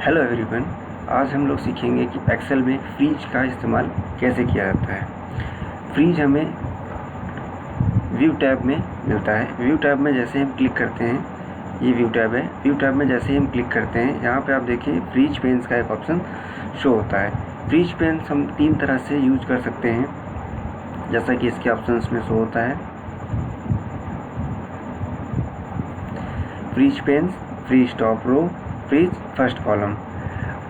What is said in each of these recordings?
Hello everyone, आज हम लोग सीखेंगे कि एक्सेल में फ्रीज का इस्तेमाल कैसे किया जाता है। फ्रीज हमें व्यू टैब में मिलता है। व्यू टैब में जैसे हम क्लिक करते हैं, ये व्यू टैब है। व्यू टैब में जैसे ही हम क्लिक करते हैं, यहाँ पे आप देखिए फ्रीज पेन्स का एक ऑप्शन शो होता है। फ्रीज पेन्स हम 3 तरह से यूज कर सकते हैं, जैसा कि इसके ऑप्शंस में शो होता है। Freeze panes, freeze top row, freeze first column.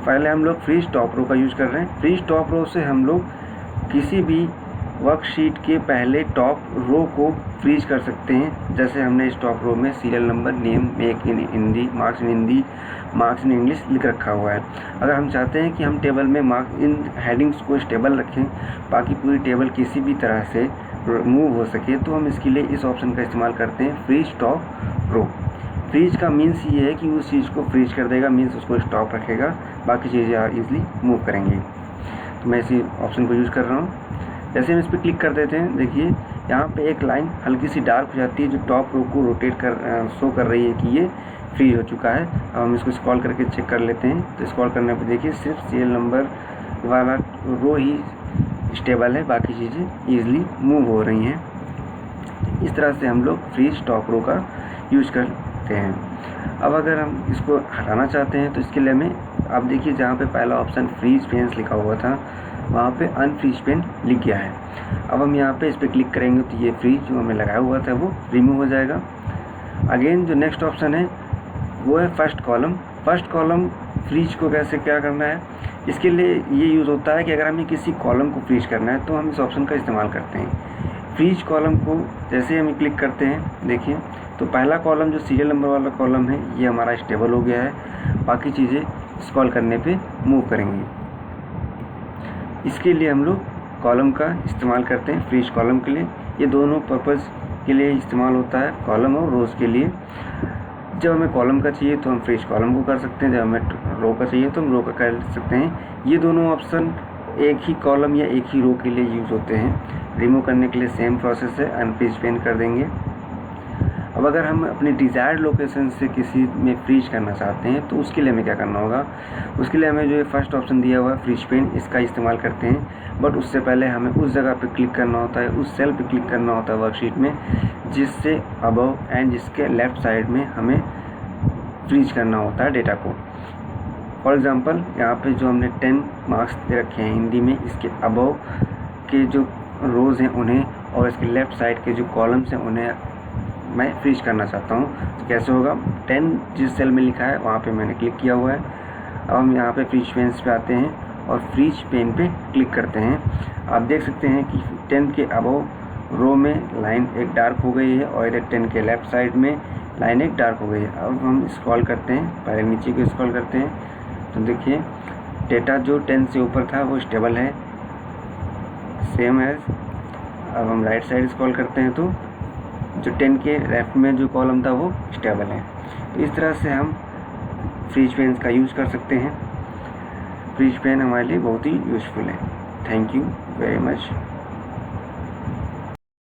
पहले हम लोग फ्रीज टॉप रो का यूज़ कर रहे हैं। फ्रीज टॉप रो से हम लोग किसी भी वर्कशीट के पहले टॉप रो को फ्रीज कर सकते हैं। जैसे हमने इस टॉप रो में serial number, name, make in Hindi, marks in Hindi, marks in English लिख रखा हुआ है। अगर हम चाहते हैं कि हम टेबल में मार्क्स इन हेडिंग्स को स्टेबल रखें, बाकी पूरी टेबल किसी भी तरह से मूव हो सके, तो हम इसके लिए इस ऑप्शन का इस्तेमाल करते हैं, फ्रीज टॉप रो। फ्रीज का मीन्स ये है कि उस चीज़ को फ्रीज कर देगा, मीन्स उसको स्टॉप रखेगा, बाकी चीज़ें ईजिली मूव करेंगी। तो मैं इसी ऑप्शन को यूज़ कर रहा हूँ। जैसे हम इस पर क्लिक कर देते हैं, देखिए यहाँ पे एक लाइन हल्की सी डार्क हो जाती है, जो टॉप रो को रोटेट कर शो कर रही है कि ये फ्रीज हो चुका है। अब हम इसको स्क्रॉल करके चेक कर लेते हैं। तो स्क्रॉल करने पर देखिए सिर्फ सीरियल नंबर वाला रो ही स्टेबल है, बाकी चीज़ें ईजिली मूव हो रही हैं। इस तरह से हम लोग फ्रीज टॉप रो का यूज़ करते हैं। अब अगर हम इसको हटाना चाहते हैं, तो इसके लिए हमें, आप देखिए जहाँ पे पहला ऑप्शन फ्रीज पेन्स लिखा हुआ था, वहाँ पे अनफ्रीज पेन लिख गया है। अब हम यहाँ पे इस पर क्लिक करेंगे तो ये फ्रीज जो हमें लगाया हुआ था वो रिमूव हो जाएगा। अगेन जो नेक्स्ट ऑप्शन है वो है first column. First column freeze को कैसे क्या करना है, इसके लिए ये यूज़ होता है कि अगर हमें किसी कॉलम को फ्रीज करना है तो हम इस ऑप्शन का इस्तेमाल करते हैं। फ्रीज कॉलम को जैसे हम क्लिक करते हैं, देखिए तो पहला कॉलम जो सीरियल नंबर वाला कॉलम है ये हमारा स्टेबल हो गया है, बाकी चीज़ें स्क्रॉल करने पे मूव करेंगी। इसके लिए हम लोग कॉलम का इस्तेमाल करते हैं, फ्रीज कॉलम के लिए। ये दोनों पर्पज़ के लिए इस्तेमाल होता है, कॉलम और रोज़ के लिए। जब हमें कॉलम का चाहिए तो हम फ्रीज कॉलम को कर सकते हैं, जब हमें रो का चाहिए तो हम रो का कर सकते हैं। ये दोनों ऑप्शन एक ही कॉलम या एक ही रो के लिए यूज़ होते हैं। रिमूव करने के लिए सेम प्रोसेस है, अनफ्रीज पेन कर देंगे। अब अगर हम अपने डिज़ायर्ड लोकेशन से किसी में फ्रीज करना चाहते हैं तो उसके लिए हमें क्या करना होगा, उसके लिए हमें जो फर्स्ट ऑप्शन दिया हुआ है फ्रीज पेन, इसका इस्तेमाल करते हैं। बट उससे पहले हमें उस जगह पे क्लिक करना होता है, उस सेल पे क्लिक करना होता है वर्कशीट में जिससे अबव एंड जिसके लेफ़्ट साइड में हमें फ्रीज करना होता है डेटा को। फॉर एग्ज़ाम्पल यहाँ पे जो हमने 10 मार्क्स दे रखे हैं हिंदी में, इसके अबव के जो रोज़ हैं उन्हें, और इसके लेफ़्ट साइड के जो कॉलम्स हैं उन्हें मैं फ्रीज करना चाहता हूँ। तो कैसे होगा, 10 जिस सेल में लिखा है वहाँ पे मैंने क्लिक किया हुआ है। अब हम यहाँ पे फ्रीज पेन्स पे आते हैं और फ्रीज पेन पे क्लिक करते हैं। आप देख सकते हैं कि 10 के अबव रो में लाइन एक डार्क हो गई है और इधर 10 के लेफ़्ट साइड में लाइन एक डार्क हो गई है। अब हम स्क्रॉल करते हैं, पहले नीचे को स्क्रॉल करते हैं तो देखिए डेटा जो 10 से ऊपर था वो स्टेबल है, सेम है। अब हम राइट साइड स्क्रॉल करते हैं तो जो 10 के लेफ्ट में जो कॉलम था वो स्टेबल है। तो इस तरह से हम फ्रीज पेन्स का यूज़ कर सकते हैं। फ्रीज पेन हमारे लिए बहुत ही यूज़फुल है। Thank you very much.